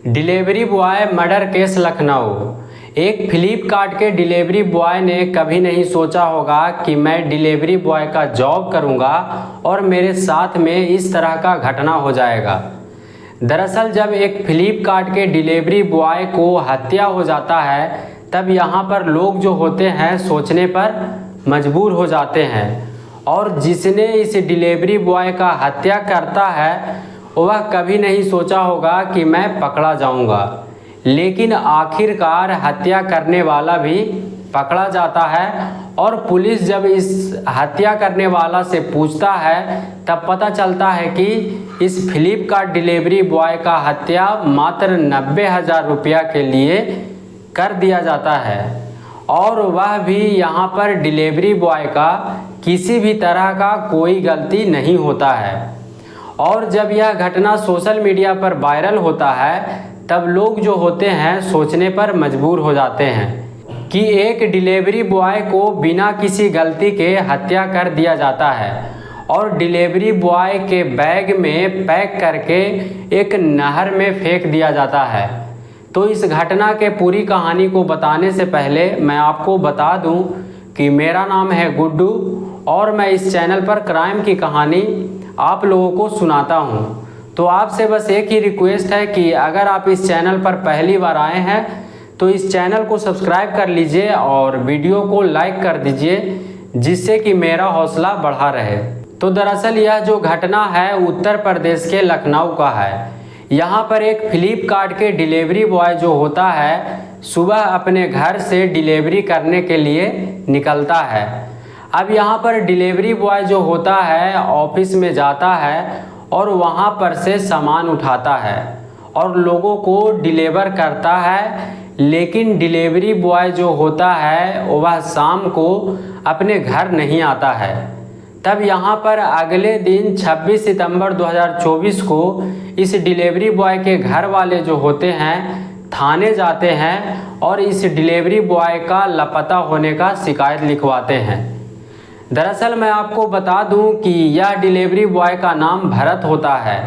Delivery boy murder case Lucknow. एक फ्लिपकार्ट के delivery boy ने कभी नहीं सोचा होगा कि मैं डिलीवरी बॉय का जॉब करूंगा और मेरे साथ में इस तरह का घटना हो जाएगा। दरअसल जब एक फ्लिपकार्ट के डिलीवरी बॉय को हत्या हो जाता है तब यहाँ पर लोग जो होते हैं सोचने पर मजबूर हो जाते हैं और जिसने इस डिलीवरी बॉय का हत्या करता है वह कभी नहीं सोचा होगा कि मैं पकड़ा जाऊंगा, लेकिन आखिरकार हत्या करने वाला भी पकड़ा जाता है और पुलिस जब इस हत्या करने वाला से पूछता है तब पता चलता है कि इस फ्लिपकार्ट डिलीवरी बॉय का हत्या मात्र 90,000 रुपया के लिए कर दिया जाता है और वह भी यहाँ पर डिलीवरी बॉय का किसी भी तरह का कोई गलती नहीं होता है। और जब यह घटना सोशल मीडिया पर वायरल होता है तब लोग जो होते हैं सोचने पर मजबूर हो जाते हैं कि एक डिलीवरी बॉय को बिना किसी गलती के हत्या कर दिया जाता है और डिलीवरी बॉय के बैग में पैक करके एक नहर में फेंक दिया जाता है। तो इस घटना के पूरी कहानी को बताने से पहले मैं आपको बता दूं कि मेरा नाम है गुड्डू और मैं इस चैनल पर क्राइम की कहानी आप लोगों को सुनाता हूं। तो आपसे बस एक ही रिक्वेस्ट है कि अगर आप इस चैनल पर पहली बार आए हैं तो इस चैनल को सब्सक्राइब कर लीजिए और वीडियो को लाइक कर दीजिए जिससे कि मेरा हौसला बढ़ा रहे। तो दरअसल यह जो घटना है उत्तर प्रदेश के लखनऊ का है। यहाँ पर एक फ्लिपकार्ट के डिलीवरी बॉय जो होता है सुबह अपने घर से डिलीवरी करने के लिए निकलता है। अब यहाँ पर डिलीवरी बॉय जो होता है ऑफिस में जाता है और वहाँ पर से सामान उठाता है और लोगों को डिलीवर करता है, लेकिन डिलीवरी बॉय जो होता है वह शाम को अपने घर नहीं आता है। तब यहाँ पर अगले दिन 26 सितंबर 2024 को इस डिलीवरी बॉय के घर वाले जो होते हैं थाने जाते हैं और इस डिलीवरी बॉय का लापता होने का शिकायत लिखवाते हैं। दरअसल मैं आपको बता दूं कि यह डिलीवरी बॉय का नाम भरत होता है।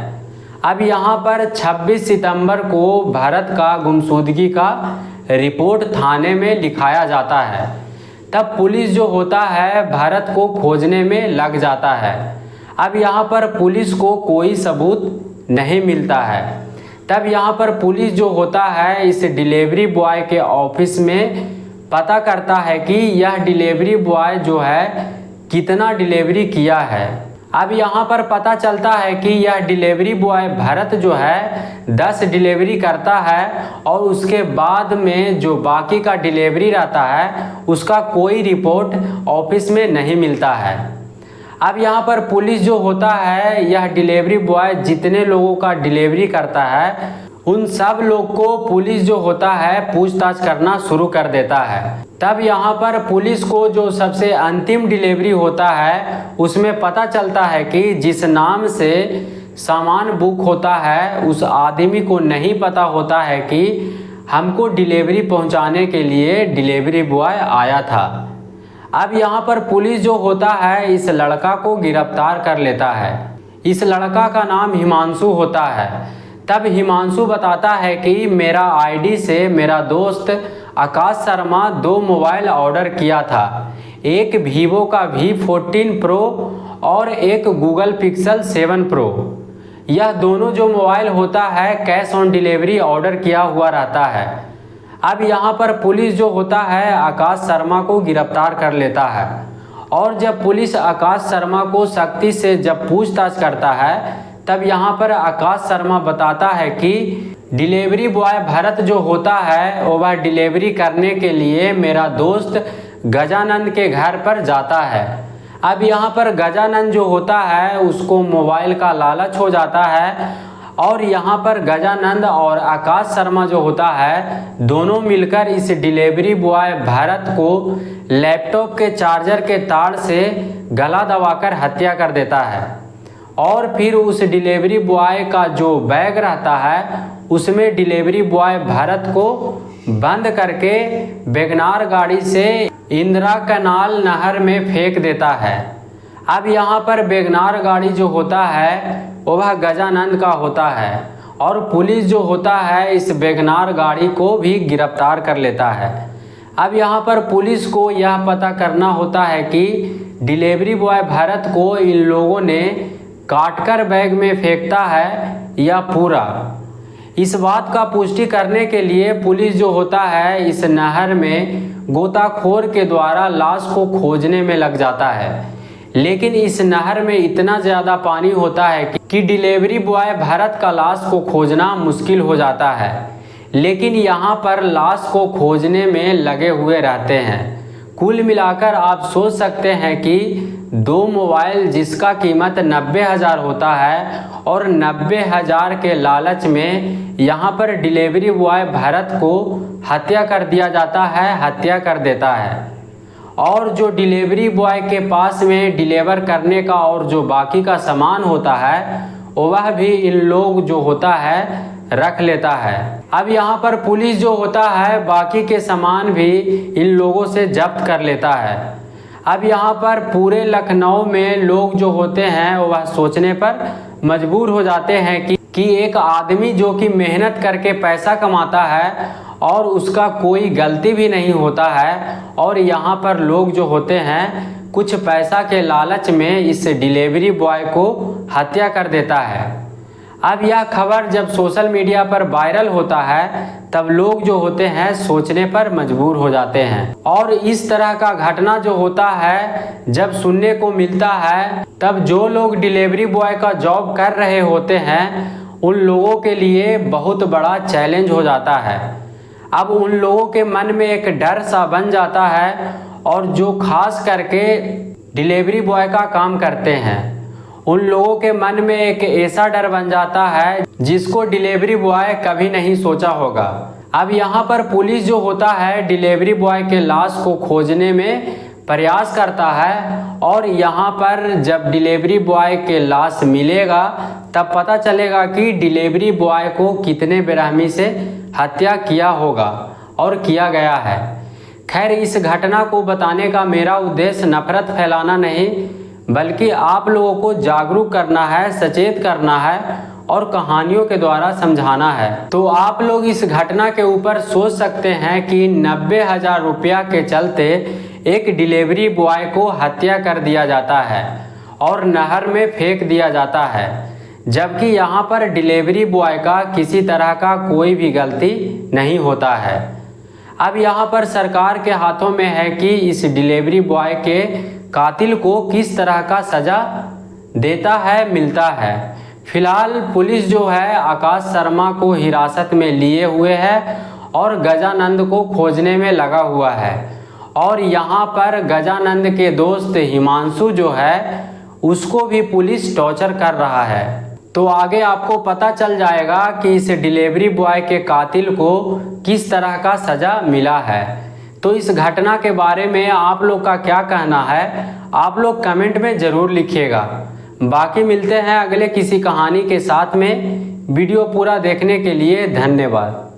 अब यहाँ पर 26 सितंबर को भरत का गुमशुदगी का रिपोर्ट थाने में लिखाया जाता है। तब पुलिस जो होता है भरत को खोजने में लग जाता है। अब यहाँ पर पुलिस को कोई सबूत नहीं मिलता है। तब यहाँ पर पुलिस जो होता है इस डिलीवरी बॉय के ऑफिस में पता करता है कि यह डिलीवरी बॉय जो है कितना डिलीवरी किया है। अब यहाँ पर पता चलता है कि यह डिलीवरी बॉय भरत जो है 10 डिलीवरी करता है और उसके बाद में जो बाकी का डिलीवरी रहता है उसका कोई रिपोर्ट ऑफिस में नहीं मिलता है। अब यहाँ पर पुलिस जो होता है यह डिलीवरी बॉय जितने लोगों का डिलीवरी करता है उन सब लोग को पुलिस जो होता है पूछताछ करना शुरू कर देता है। तब यहाँ पर पुलिस को जो सबसे अंतिम डिलीवरी होता है उसमें पता चलता है कि जिस नाम से सामान बुक होता है उस आदमी को नहीं पता होता है कि हमको डिलीवरी पहुँचाने के लिए डिलीवरी बॉय आया था। अब यहाँ पर पुलिस जो होता है इस लड़का को गिरफ्तार कर लेता है। इस लड़का का नाम हिमांशु होता है। तब हिमांशु बताता है कि मेरा आईडी से मेरा दोस्त आकाश शर्मा 2 मोबाइल ऑर्डर किया था, एक वीवो का V14 प्रो और एक गूगल पिक्सल 7 प्रो। यह दोनों जो मोबाइल होता है कैश ऑन डिलीवरी ऑर्डर किया हुआ रहता है। अब यहाँ पर पुलिस जो होता है आकाश शर्मा को गिरफ्तार कर लेता है और जब पुलिस आकाश शर्मा को सख्ती से जब पूछताछ करता है तब यहाँ पर आकाश शर्मा बताता है कि डिलीवरी बॉय भरत जो होता है वह डिलीवरी करने के लिए मेरा दोस्त गजानंद के घर पर जाता है। अब यहाँ पर गजानंद जो होता है उसको मोबाइल का लालच हो जाता है और यहाँ पर गजानंद और आकाश शर्मा जो होता है दोनों मिलकर इस डिलीवरी बॉय भरत को लैपटॉप के चार्जर के तार से गला दबाकर हत्या कर देता है और फिर उस डिलीवरी बॉय का जो बैग रहता है उसमें डिलीवरी बॉय भरत को बंद करके वैगनार गाड़ी से इंदिरा कैनाल नहर में फेंक देता है। अब यहाँ पर वैगनार गाड़ी जो होता है वह गजानंद का होता है और पुलिस जो होता है इस वैगनार गाड़ी को भी गिरफ्तार कर लेता है। अब यहाँ पर पुलिस को यह पता करना होता है कि डिलीवरी बॉय भरत को इन लोगों ने काटकर बैग में फेंकता है या पूरा। इस बात का पुष्टि करने के लिए पुलिस जो होता है इस नहर में गोताखोर के द्वारा लाश को खोजने में लग जाता है। लेकिन इस नहर में इतना ज़्यादा पानी होता है कि डिलीवरी बॉय भरत का लाश को खोजना मुश्किल हो जाता है। लेकिन यहाँ पर लाश को खोजने में लगे हुए रहते हैं। कुल मिलाकर आप सोच सकते हैं कि 2 मोबाइल जिसका कीमत 90,000 होता है और 90,000 के लालच में यहाँ पर डिलीवरी बॉय भरत को हत्या कर दिया जाता है, हत्या कर देता है। और जो डिलीवरी बॉय के पास में डिलीवर करने का और जो बाकी का सामान होता है वह भी इन लोग जो होता है रख लेता है। अब यहाँ पर पुलिस जो होता है बाकी के सामान भी इन लोगों से जब्त कर लेता है। अब यहाँ पर पूरे लखनऊ में लोग जो होते हैं वह सोचने पर मजबूर हो जाते हैं कि एक आदमी जो कि मेहनत करके पैसा कमाता है और उसका कोई गलती भी नहीं होता है और यहाँ पर लोग जो होते हैं कुछ पैसा के लालच में इस डिलीवरी बॉय को हत्या कर देता है। अब यह खबर जब सोशल मीडिया पर वायरल होता है तब लोग जो होते हैं सोचने पर मजबूर हो जाते हैं। और इस तरह का घटना जो होता है जब सुनने को मिलता है तब जो लोग डिलीवरी बॉय का जॉब कर रहे होते हैं उन लोगों के लिए बहुत बड़ा चैलेंज हो जाता है। अब उन लोगों के मन में एक डर सा बन जाता है और जो खास करके डिलीवरी बॉय का काम करते हैं उन लोगों के मन में एक ऐसा डर बन जाता है जिसको डिलीवरी बॉय कभी नहीं सोचा होगा। अब यहाँ पर पुलिस जो होता है डिलीवरी बॉय के लाश को खोजने में प्रयास करता है और यहाँ पर जब डिलीवरी बॉय के लाश मिलेगा तब पता चलेगा कि डिलीवरी बॉय को कितने बेरहमी से हत्या किया होगा और किया गया है। खैर इस घटना को बताने का मेरा उद्देश्य नफरत फैलाना नहीं बल्कि आप लोगों को जागरूक करना है, सचेत करना है और कहानियों के द्वारा समझाना है। तो आप लोग इस घटना के ऊपर सोच सकते हैं कि 90,000 रुपया के चलते एक डिलीवरी बॉय को हत्या कर दिया जाता है और नहर में फेंक दिया जाता है, जबकि यहाँ पर डिलीवरी बॉय का किसी तरह का कोई भी गलती नहीं होता है। अब यहाँ पर सरकार के हाथों में है कि इस डिलीवरी बॉय के कातिल को किस तरह का सज़ा देता है, मिलता है। फिलहाल पुलिस जो है आकाश शर्मा को हिरासत में लिए हुए है और गजानंद को खोजने में लगा हुआ है। और यहाँ पर गजानंद के दोस्त हिमांशु जो है उसको भी पुलिस टॉर्चर कर रहा है। तो आगे आपको पता चल जाएगा कि इस डिलीवरी बॉय के कातिल को किस तरह का सज़ा मिला है। तो इस घटना के बारे में आप लोग का क्या कहना है आप लोग कमेंट में ज़रूर लिखिएगा। बाकी मिलते हैं अगले किसी कहानी के साथ में। वीडियो पूरा देखने के लिए धन्यवाद।